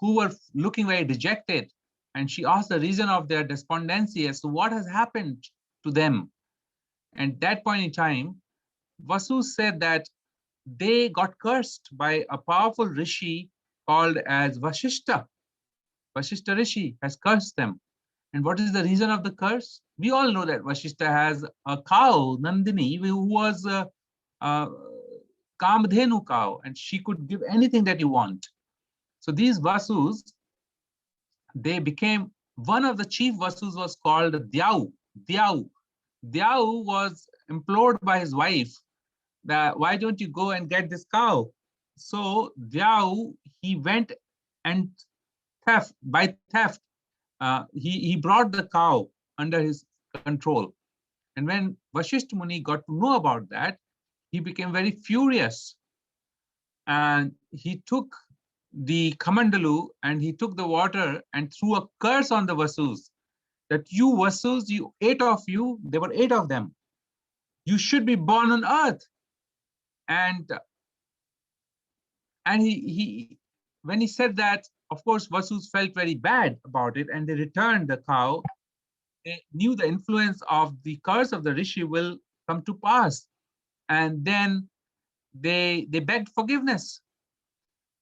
who were looking very dejected, and she asked the reason of their despondency as to what has happened to them. And that point in time, Vasu said that they got cursed by a powerful rishi called as Vashishta. Vashishta Rishi has cursed them. And what is the reason of the curse? We all know that Vashishta has a cow, Nandini, who was a Kamadhenu cow, and she could give anything that you want. So these Vasus, they became, one of the chief Vasus was called Dyau. Dyau was implored by his wife that why don't you go and get this cow? So Dyau, he went and by theft, he brought the cow under his control. And when Vashishta Muni got to know about that, he became very furious. And he took the Kamandalu and he took the water and threw a curse on the Vasus. That you Vasus, you 8 of you, there were 8 of them. You should be born on earth. And he when he said that, of course, Vasus felt very bad about it, and they returned the cow. They knew the influence of the curse of the Rishi will come to pass. And then they begged forgiveness.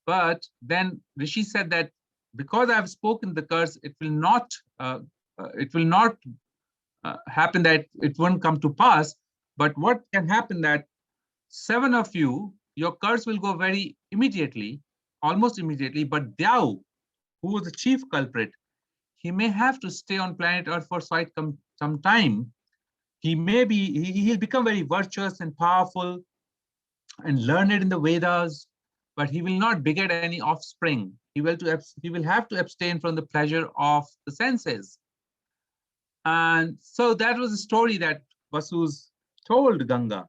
But then Rishi said that because I have spoken the curse, it will not happen that it won't come to pass. But what can happen that 7 of you, your curse will go very immediately, almost immediately. But Dyau, who was the chief culprit, he may have to stay on planet Earth for some time. He'll become very virtuous and powerful and learned in the Vedas, but he will not beget any offspring. He will have to abstain from the pleasure of the senses. And so that was the story that Vasus told Ganga.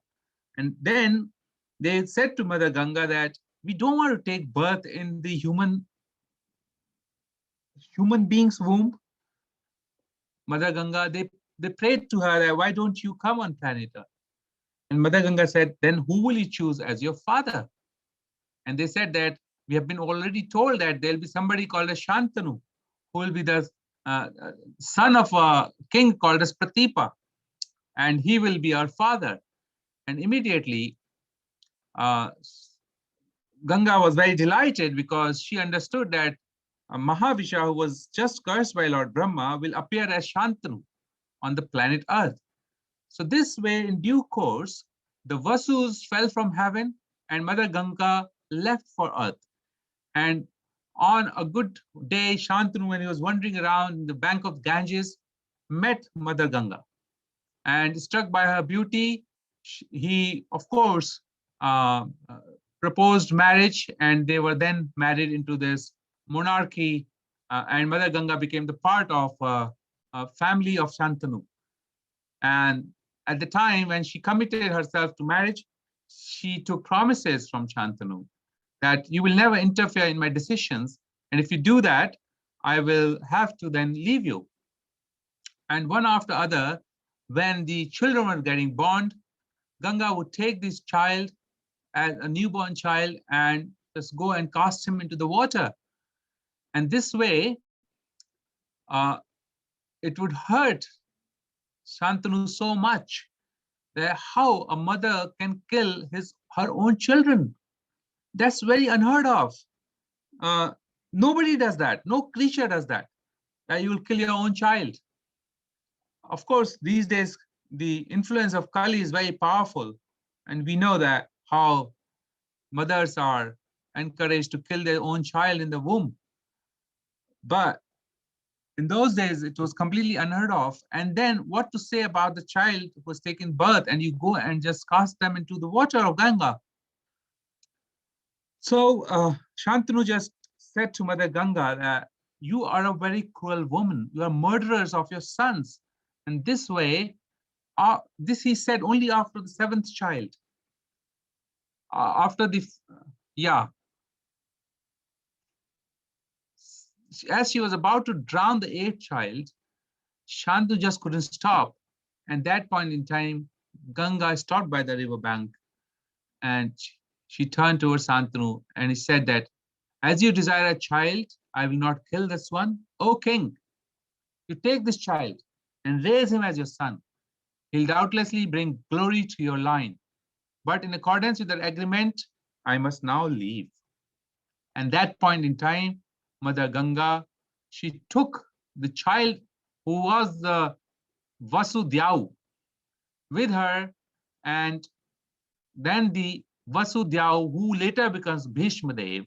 And then they said to Mother Ganga that we don't want to take birth in the human being's womb. Mother Ganga, they prayed to her that why don't you come on planet Earth? And Mother Ganga said, then who will you choose as your father? And they said that we have been already told that there'll be somebody called as Shantanu, who will be the son of a king called as Pratipa, and he will be our father. And immediately, Ganga was very delighted because she understood that Mahavisha, who was just cursed by Lord Brahma, will appear as Shantanu on the planet Earth. So this way, in due course, the Vasus fell from heaven and Mother Ganga left for Earth. And on a good day, Shantanu, when he was wandering around the bank of Ganges, met Mother Ganga. And struck by her beauty, he, of course, proposed marriage, and they were then married into this monarchy. And Mother Ganga became the part of a family of Shantanu. And at the time when she committed herself to marriage, she took promises from Shantanu that you will never interfere in my decisions. And if you do that, I will have to then leave you. And one after other, when the children were getting born, Ganga would take this child as a newborn child and just go and cast him into the water. And this way, it would hurt Shantanu so much that how a mother can kill her own children. That's very unheard of. Nobody does that. No creature does that. You will kill your own child. Of course, these days, the influence of Kali is very powerful. And we know that how mothers are encouraged to kill their own child in the womb. But in those days, it was completely unheard of. And then what to say about the child who was taken birth and you go and just cast them into the water of Ganga? So Shantanu just said to Mother Ganga that you are a very cruel woman. You are murderers of your sons. And this way, this he said only after the seventh child. After the, yeah. As she was about to drown the eighth child, Shantanu just couldn't stop. And that point in time, Ganga stopped by the riverbank and she turned towards Shantanu and he said that, as you desire a child, I will not kill this one. O king, you take this child and raise him as your son. He'll doubtlessly bring glory to your line. But in accordance with the agreement, I must now leave. And that point in time, Mother Ganga, she took the child who was the Vasudhyau with her, and then the Vasudhyau, who later becomes Bhishma Dev,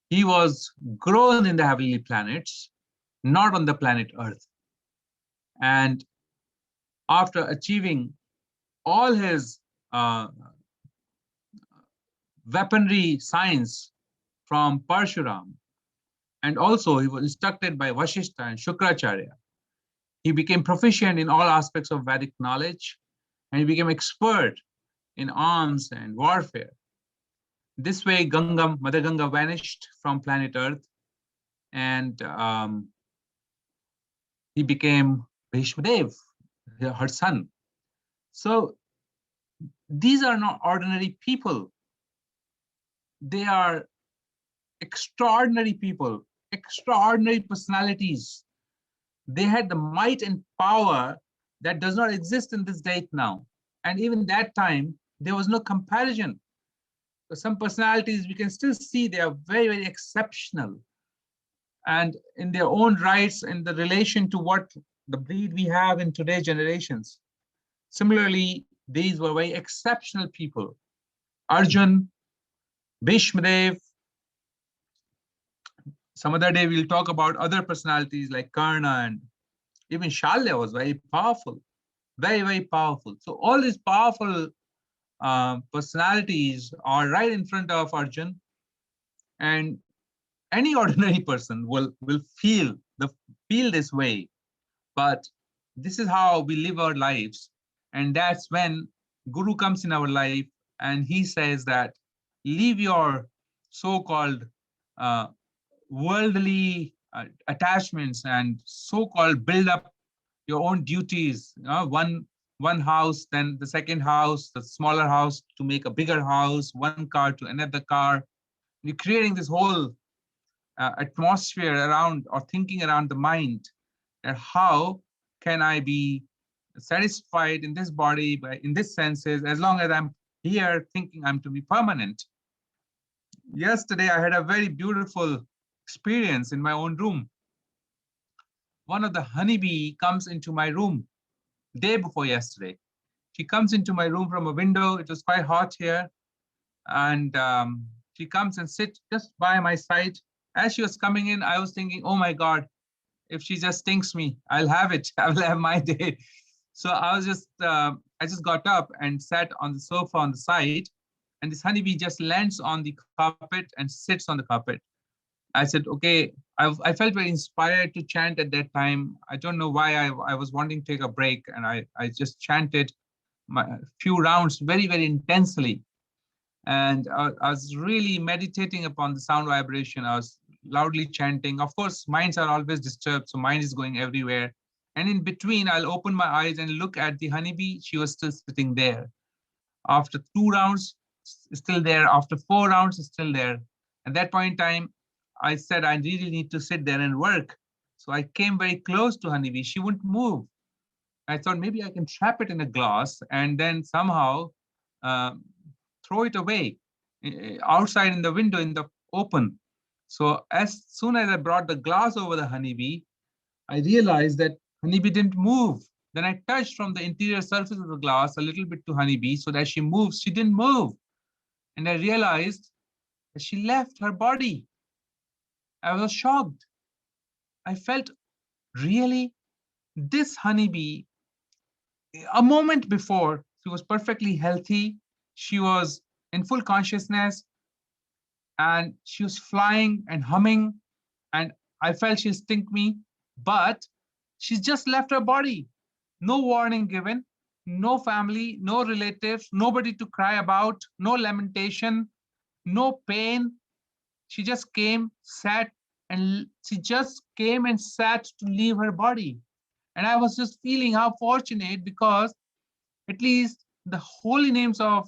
he was grown in the heavenly planets, not on the planet Earth. And after achieving all his weaponry science from Parshuram, and also he was instructed by Vashishta and Shukracharya, he became proficient in all aspects of Vedic knowledge, and he became expert in arms and warfare. This way, Mother Ganga vanished from planet Earth, and he became Bhishma Dev, her son. So these are not ordinary people. They are extraordinary people, extraordinary personalities. They had the might and power that does not exist in this date now. And even that time, there was no comparison. So some personalities we can still see they are very, very exceptional. And in their own rights, in the relation to what the breed we have in today's generations. Similarly, these were very exceptional people. Arjun, Bhishma Dev. Some other day we'll talk about other personalities like Karna, and even Shalya was very powerful, very, very powerful. So all these powerful personalities are right in front of Arjun, and any ordinary person will feel this way. But this is how we live our lives, and that's when Guru comes in our life and he says that leave your so-called worldly attachments and so-called build up your own duties. One house, then the second house, the smaller house to make a bigger house, one car to another car. You're creating this whole atmosphere around or thinking around the mind. And how can I be satisfied in this body, in this senses, as long as I'm here thinking I'm to be permanent? Yesterday, I had a very beautiful experience in my own room. One of the honeybee comes into my room day before yesterday. She comes into my room from a window. It was quite hot here. And she comes and sits just by my side. As she was coming in, I was thinking, oh my God, if she just stings me, I'll have it. I will have my day. So I just got up and sat on the sofa on the side. And this honeybee just lands on the carpet and sits on the carpet. I said, okay, I felt very inspired to chant at that time. I don't know why I was wanting to take a break, and I just chanted a few rounds very, very intensely. And I was really meditating upon the sound vibration. I was loudly chanting. Of course, minds are always disturbed, so mind is going everywhere. And in between, I'll open my eyes and look at the honeybee. She was still sitting there. After 2 rounds, still there. After 4 rounds, still there. At that point in time, I said, I really need to sit there and work. So I came very close to honeybee. She wouldn't move. I thought maybe I can trap it in a glass and then somehow throw it away outside in the window in the open. So as soon as I brought the glass over the honeybee, I realized that honeybee didn't move. Then I touched from the interior surface of the glass a little bit to honeybee so that she moves. She didn't move. And I realized that she left her body. I was shocked. I felt, really? This honeybee, a moment before, she was perfectly healthy. She was in full consciousness and she was flying and humming. And I felt she'll sting me, but she's just left her body. No warning given, no family, no relatives, nobody to cry about, no lamentation, no pain. She just came, sat, and she just came and sat to leave her body. And I was just feeling how fortunate, because at least the holy names of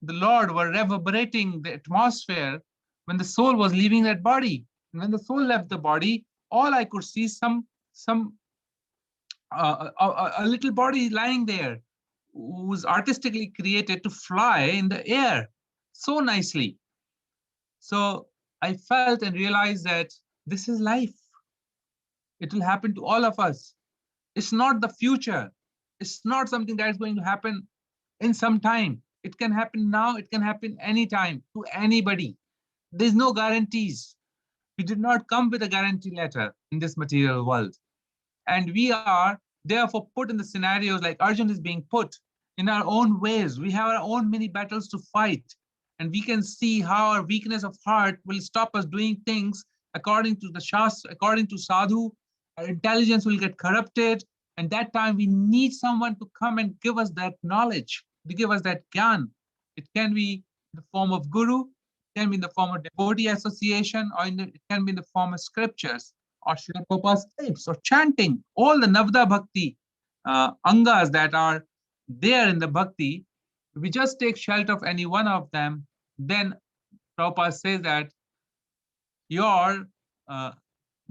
the Lord were reverberating the atmosphere when the soul was leaving that body. And when the soul left the body, all I could see a little body lying there, who was artistically created to fly in the air so nicely. So I felt and realized that this is life. It will happen to all of us. It's not the future. It's not something that is going to happen in some time. It can happen now. It can happen anytime to anybody. There's no guarantees. We did not come with a guarantee letter in this material world. And we are therefore put in the scenarios like Arjun is being put in our own ways. We have our own mini battles to fight. And we can see how our weakness of heart will stop us doing things according to the Shastra, according to Sadhu. Our intelligence will get corrupted. And that time we need someone to come and give us that knowledge, to give us that gyan. It can be in the form of guru, it can be in the form of devotee association, or it can be in the form of scriptures, or Srila Prabhupada's tapes, or chanting. All the Navada Bhakti angas that are there in the Bhakti, if we just take shelter of any one of them, then Prabhupada says that your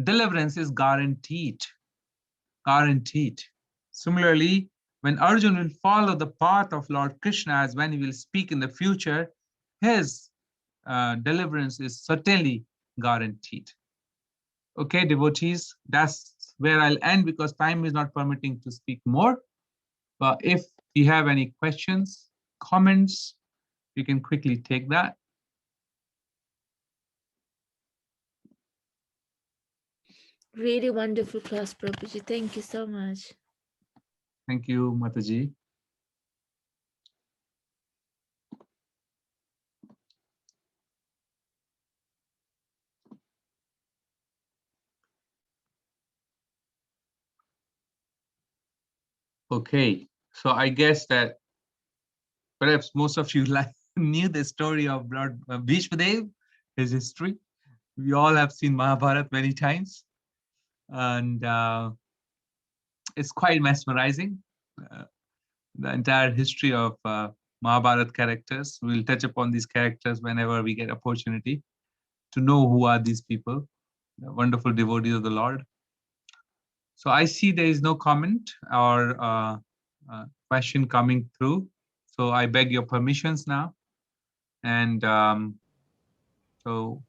deliverance is guaranteed. Guaranteed. Similarly, when Arjun will follow the path of Lord Krishna, as when he will speak in the future, his deliverance is certainly guaranteed. Okay, devotees, that's where I'll end because time is not permitting to speak more. But if you have any questions, comments, you can quickly take that. Really wonderful class, Prabhuji. Thank you so much. Thank you, Mataji. Okay, so I guess that perhaps most of you knew the story of Lord Bhishmadev, his history. We all have seen Mahabharata many times, and it's quite mesmerizing. The entire history of Mahabharata characters. We'll touch upon these characters whenever we get opportunity to know who are these people, the wonderful devotees of the Lord. So I see there is no comment or question coming through. So I beg your permissions now. And so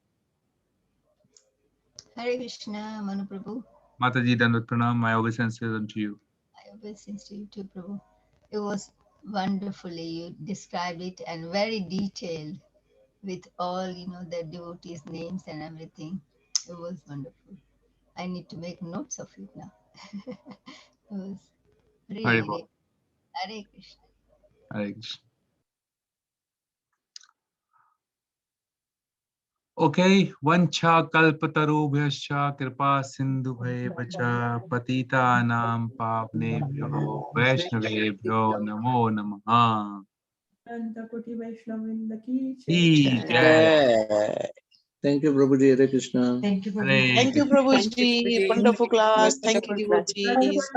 Hare Krishna, Manu Prabhu. Mataji Dandat Pranam, my obeisances unto you. I obeisance to you too, Prabhu. It was wonderfully, you described it and very detailed with all, the devotees' names and everything. It was wonderful. I need to make notes of it now. It was really Hare great. Hare Krishna. Hare Krishna. Okay, vancha kalpatarubhyascha kripa sindhubhayavacha patitanam pavnebhyo vaishnavebhyo namo namaha. Ki jai. Thank you, Prabhuji. Hare Krishna. Thank you, Hare Prabhuji. Thank you, Krishna. Prabhuji. Wonderful class. Thank you, devotees.